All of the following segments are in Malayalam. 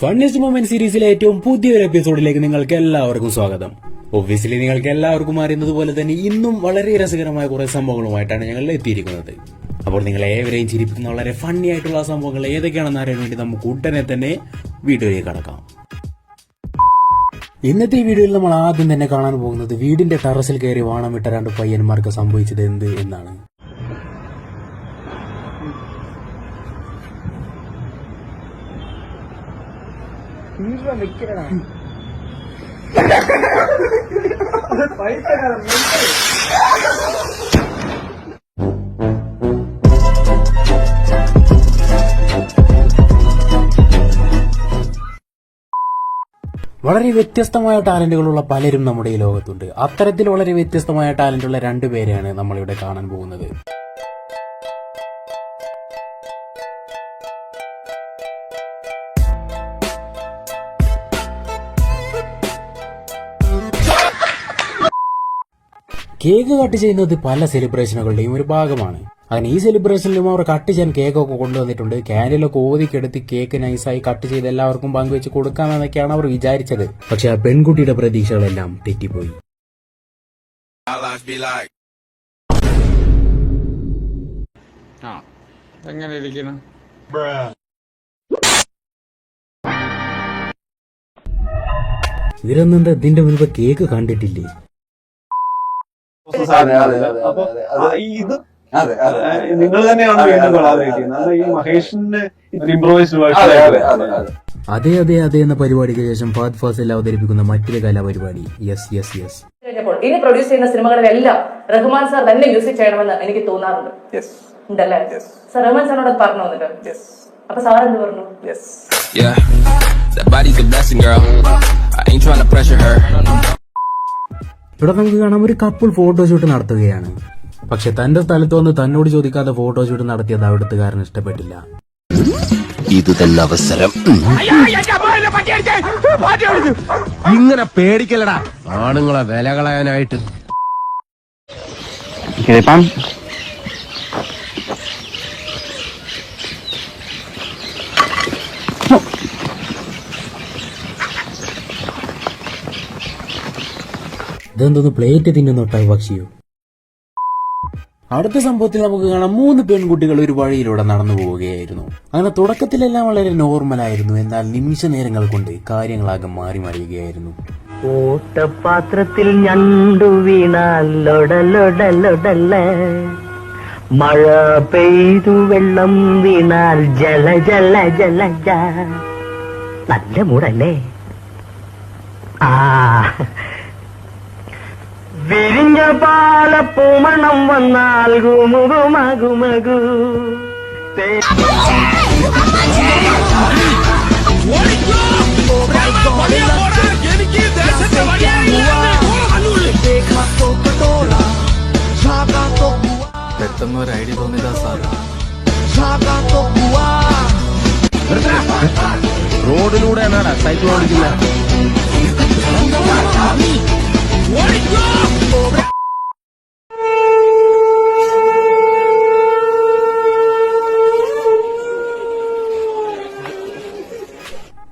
ഫണ്ണിസ്റ്റ് മൊമെന്റ് സീരീസിലെ ഏറ്റവും പുതിയൊരു എപ്പിസോഡിലേക്ക് നിങ്ങൾക്ക് എല്ലാവർക്കും സ്വാഗതം. ഒബ്വിയസ്ലി നിങ്ങൾക്ക് എല്ലാവർക്കും അറിയുന്നത് പോലെ തന്നെ ഇന്നും വളരെ രസകരമായ കുറെ സംഭവങ്ങളുമായിട്ടാണ് ഞങ്ങൾ എത്തിയിരിക്കുന്നത്. അപ്പോൾ നിങ്ങളെ ഏവരെയും ചിരിപ്പിക്കുന്ന വളരെ ഫണ്ണി ആയിട്ടുള്ള സംഭവങ്ങൾ ഏതൊക്കെയാണെന്ന് അറിയാൻ വേണ്ടി നമുക്ക് ഉടനെ തന്നെ വീഡിയോയിലേക്ക് കടക്കാം. ഇന്നത്തെ ഈ വീഡിയോയിൽ നമ്മൾ ആദ്യം തന്നെ കാണാൻ പോകുന്നത് വീടിന്റെ ടെറസിൽ കയറി വാണമിട്ട രണ്ട് പയ്യന്മാർക്ക് സംഭവിച്ചത് എന്ത് എന്നാണ്. വളരെ വ്യത്യസ്തമായ ടാലന്റുകളുള്ള പലരും നമ്മുടെ ഈ ലോകത്തുണ്ട്. അത്തരത്തിൽ വളരെ വ്യത്യസ്തമായ ടാലന്റുള്ള രണ്ടുപേരെയാണ് നമ്മളിവിടെ കാണാൻ പോകുന്നത്. കേക്ക് കട്ട് ചെയ്യുന്നത് പല സെലിബ്രേഷനുകളുടെയും ഒരു ഭാഗമാണ്. അതിന് ഈ സെലിബ്രേഷനിലും അവർ കട്ട് ചെയ്യാൻ കേക്കൊക്കെ കൊണ്ടുവന്നിട്ടുണ്ട്. ക്യാൻഡിലൊക്കെ ഓതിക്കെടുത്ത് കേക്ക് നൈസായി കട്ട് ചെയ്ത് എല്ലാവർക്കും പങ്കുവെച്ച് കൊടുക്കാമെന്നൊക്കെയാണ് അവർ വിചാരിച്ചത്. പക്ഷെ ആ പെൺകുട്ടിയുടെ പ്രതീക്ഷകളെല്ലാം തെറ്റിപ്പോയി. ഇവരൊന്നും ഇതിന്റെ മുൻപ് കേക്ക് കണ്ടിട്ടില്ലേ? നിങ്ങൾ തന്നെയാണ് വീണ്ടും കൊളാബറേറ്റ് ചെയ്യുന്നത്. ഈ മഹേഷിന്റെ ഇംപ്രൂവൈസ്ഡ് വേർഷൻ. അതെ അതെ അതെ എന്ന പരിപാടിക്ക് ശേഷം ഫഹദ് ഫാസിൽ അവതരിപ്പിക്കുന്ന മറ്റൊരു കലാപരിപാടി യെസ് യെസ് യെസ്. ഇനി പ്രൊഡ്യൂസ് ചെയ്യുന്ന സിനിമകളിലെല്ലാം റഹ്മാൻ സാർ തന്നെ മ്യൂസിക് ചെയ്യണമെന്ന് എനിക്ക് തോന്നാറുണ്ട്. ഉണ്ടല്ലേ സാർ? റഹ്മാൻ സാറിനോട് പറഞ്ഞു വന്നിട്ട് അപ്പൊ സാർ എന്ത് പറഞ്ഞു? ഇവിടെ നമുക്ക് കാണാം ഒരു കപ്പിൾ ഫോട്ടോഷൂട്ട് നടത്തുകയാണ്. പക്ഷെ തന്റെ സ്ഥലത്ത് വന്ന് തന്നോട് ചോദിക്കാതെ ഫോട്ടോഷൂട്ട് നടത്തിയത് അവിടുത്തുകാരന് ഇഷ്ടപ്പെട്ടില്ല. ഇത് തന്നെ അവസരം. ഇങ്ങനെ പേടിക്കലടാ ആണുങ്ങളെ വില കളയാനായിട്ട്. ഇതെന്തോന്ന് പ്ലേറ്റ് തിന്നുന്നോട്ടായി പക്ഷിയോ? അടുത്ത സംഭവത്തിൽ നമുക്ക് കാണാം 3 പെൺകുട്ടികൾ ഒരു വഴിയിലൂടെ നടന്നു പോവുകയായിരുന്നു. അങ്ങനെ തുടക്കത്തിലെല്ലാം വളരെ നോർമലായിരുന്നു. എന്നാൽ നിമിഷ നേരങ്ങൾ കൊണ്ട് കാര്യങ്ങളാകെ മാറി മറിയുകയായിരുന്നു. ഓട്ടപാത്രത്തിൽ ഞണ്ടു വീണാലൊടലൊടലൊടല, മഴ പെയ്തു വെള്ളം വീണാൽ ജല ജല ജല. നല്ല മൂടല്ലേ? വിരിഞ്ഞ പാലപ്പൂമണം വന്നാൽ ഗുമുകുമകുമകു. പെട്ടെന്ന് ഒരു ഐഡിയ തോന്നിയതാ സാർ. റോഡിലൂടെയാണ് സൈക്കിൾ ഓടിക്കുന്നത്.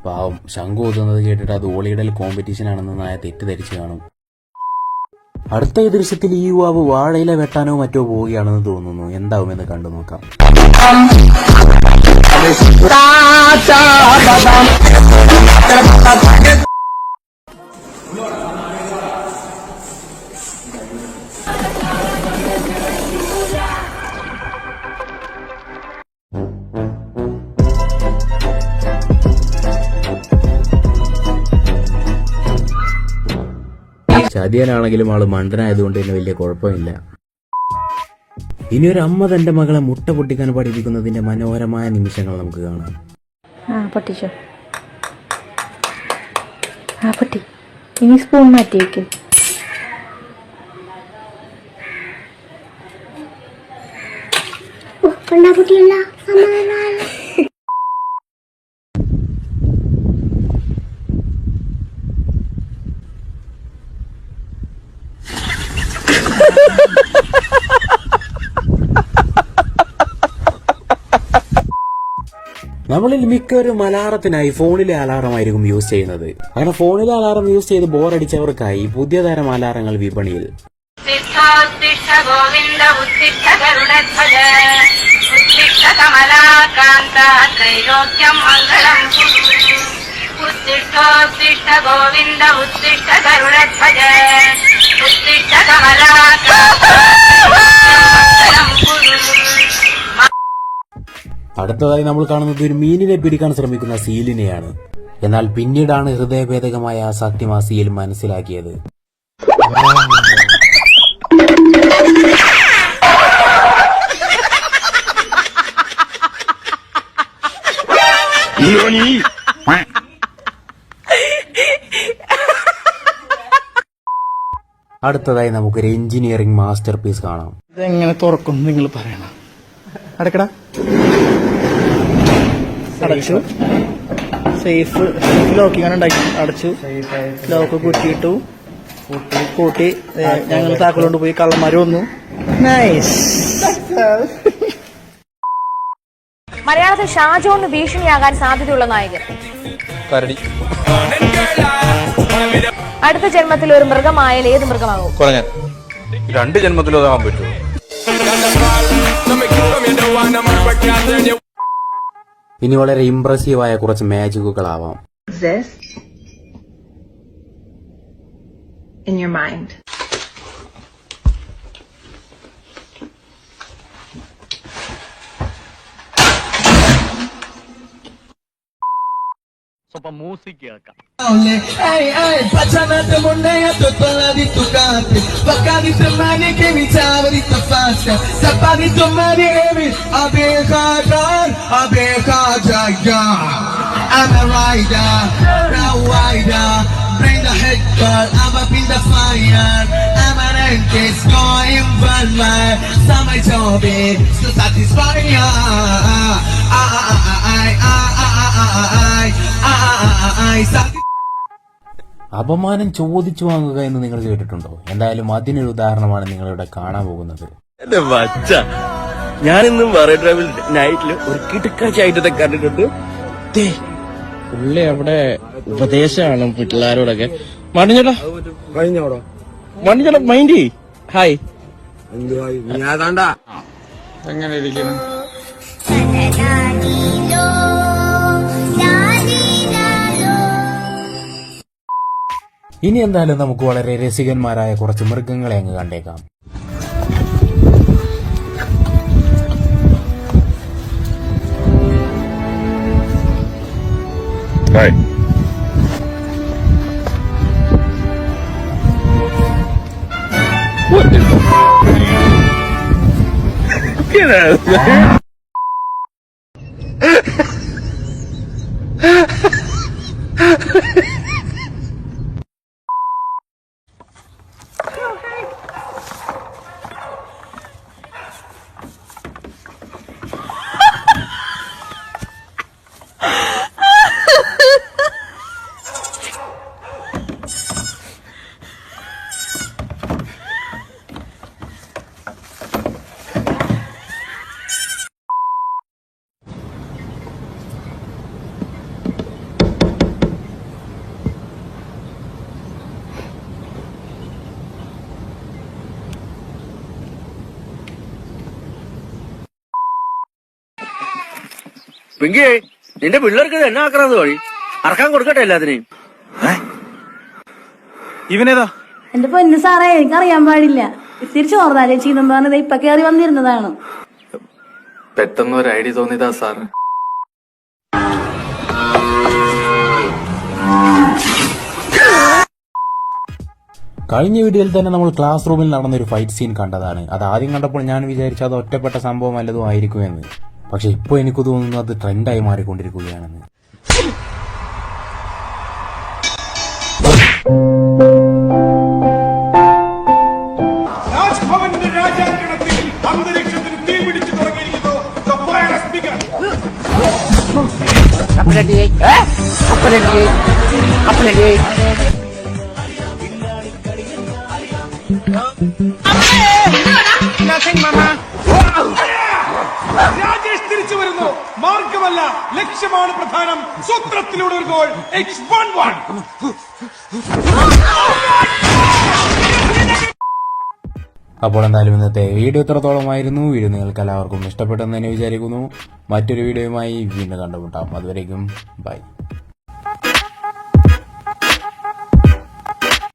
പാവം ശംഖു ഓതുന്നത് കേട്ടിട്ട് അത് ഓളിയിടൽ കോമ്പറ്റീഷൻ ആണെന്ന് നായ തെറ്റിദ്ധരിച്ചു കാണും. അടുത്ത ഈ ദൃശ്യത്തിൽ ഈ യുവാവ് വാഴയില വെട്ടാനോ മറ്റോ പോവുകയാണെന്ന് തോന്നുന്നു. എന്താവുമെന്ന് കണ്ടു നോക്കാം. ചതിയനാണെങ്കിലും ആള് മണ്ടനായതുകൊണ്ട് തന്നെ വലിയ കുഴപ്പമില്ല. ഇനി ഒരു അമ്മ തന്റെ മകളെ മുട്ട പൊട്ടിക്കാൻ പഠിപ്പിക്കുന്നതിന്റെ മനോഹരമായ നിമിഷങ്ങൾ നമുക്ക് കാണാം. പൊട്ടിച്ചോ? പൊട്ടി. ഇനി സ്പൂൺ മാറ്റി വെക്ക്. നമ്മൾ നമ്മളിൽ മിക്കവരും അലാറത്തിനായി ഫോണിലെ അലാറമായിരിക്കും യൂസ് ചെയ്യുന്നത്. അങ്ങനെ ഫോണിലെ അലാറം യൂസ് ചെയ്ത് ബോറടിച്ചവർക്കായി പുതിയ തരം അലാറങ്ങൾ വിപണിയിൽ. അടുത്തതായി നമ്മൾ കാണുന്നത് ഒരു മീനിനെ പിടിക്കാൻ ശ്രമിക്കുന്ന സീലിനെയാണ്. എന്നാൽ പിന്നീടാണ് ഹൃദയഭേദകമായ സത്യം ആ സീൽ മനസ്സിലാക്കിയത്. അടുത്തതായി നമുക്കൊരു എഞ്ചിനീയറിംഗ് മാസ്റ്റർ പീസ് കാണാം. ഇതെങ്ങനെ തുറക്കും നിങ്ങൾ പറയണം. അടക്കടാ, അടച്ചു. സേഫ് ലോക്കിങ്ങനെ ഉണ്ടാക്കി അടച്ചു. ലോക്ക് കുറ്റിയിട്ടു, കൂട്ടി. ഞങ്ങൾ താക്കോലോണ്ട് പോയി, കള്ളന്മാര് വന്നു. നൈസ്. മലയാളത്തിൽ ഷാജോണിന് ഭീഷണിയാകാൻ സാധ്യതയുള്ള നായകൻ കരടി. അടുത്ത ജന്മത്തിൽ ഒരു മൃഗമായാൽ ഏത് മൃഗമാകും? കുറഞ്ഞാൽ 2 ജന്മത്തിലും അതാകാൻ പറ്റുമോ? ഇനി വളരെ ഇംപ്രസീവായ കുറച്ച് മാജിക്കുകളാവാം. In your mind. ಸ್ವಲ್ಪ music ಕೇಳ್ಕ. Bring the head girl, I'm up in the fire. I'm an anxious going for my summer job to satisfy ya. അപമാനം ചോദിച്ചു വാങ്ങുക എന്ന് നിങ്ങൾ കേട്ടിട്ടുണ്ടോ? എന്തായാലും അതിനൊരു ഉദാഹരണമാണ് നിങ്ങളിവിടെ കാണാൻ പോകുന്നത്. എന്റെ മച്ച, ഞാനിന്നും വേറെ ഡ്രൈവിൽ നൈറ്റില് ഒരു കിടക്കാച്ചായിട്ട് കണ്ടിട്ടുണ്ട്. പുള്ളി അവിടെ ഉപദേശമാണ് പിള്ളേരോടൊക്കെ. മണിഞ്ഞോടാ മണിഞ്ഞോടാ മൈൻഡ്. ഹായ്, അതാണ്ടാ എങ്ങനെ ഇരിക്കുന്നു? ഇനി എന്തായാലും നമുക്ക് വളരെ രസികന്മാരായ കുറച്ച് മൃഗങ്ങളെ അങ്ങ് കണ്ടേക്കാം. പിങ്കി, നിന്റെ പിള്ളേർക്ക് എന്നെ ആക്കണമെന്ന് വഴി അറക്കാൻ കൊടുക്കട്ടെ എല്ലാത്തിനെയും. ഇവനേതാ? എന്റെ പൊന്നു സാറേ, എനിക്കറിയാൻ പാടില്ല. തിരിച്ചു ഓർന്നാലേ ചെയ്യുന്ന പറഞ്ഞത് ഇപ്പൊ കയറി വന്നിരുന്നതാണ്. പെട്ടെന്ന് ഒരു ഐഡിയ തോന്നിയതാ സാർ. കഴിഞ്ഞ വീഡിയോയിൽ തന്നെ നമ്മൾ ക്ലാസ് റൂമിൽ നടന്നൊരു ഫൈറ്റ് സീൻ കണ്ടതാണ്. അത് ആദ്യം കണ്ടപ്പോൾ ഞാൻ വിചാരിച്ചു അത് ഒറ്റപ്പെട്ട സംഭവം വല്ലതും ആയിരിക്കുമെന്ന്. പക്ഷെ ഇപ്പോൾ എനിക്ക് തോന്നുന്നു അത് ട്രെൻഡായി മാറിക്കൊണ്ടിരിക്കുകയാണെന്ന്. രാജ്ഭവന്റെ രാജാങ്കണത്തിൽ അന്തരീക്ഷത്തിന് തീ പിടിച്ചു തുടങ്ങിയിരിക്കുന്നു. രാജേഷ് തിരിച്ചു വരുന്നു. മാർഗമല്ല, ലക്ഷ്യമാണ് പ്രധാനം. സൂത്രത്തിലൂടെ ഒരു ഗോൾ. It's 1-1. അപ്പോൾ എന്തായാലും ഇന്നത്തെ വീഡിയോ ഇത്രത്തോളമായിരുന്നു. വീഡിയോ നിങ്ങൾക്ക് എല്ലാവർക്കും ഇഷ്ടപ്പെട്ടെന്ന് തന്നെ വിചാരിക്കുന്നു. മറ്റൊരു വീഡിയോയുമായി വീണ്ടും കണ്ടുമുട്ടാം. അതുവരേക്കും ബൈ.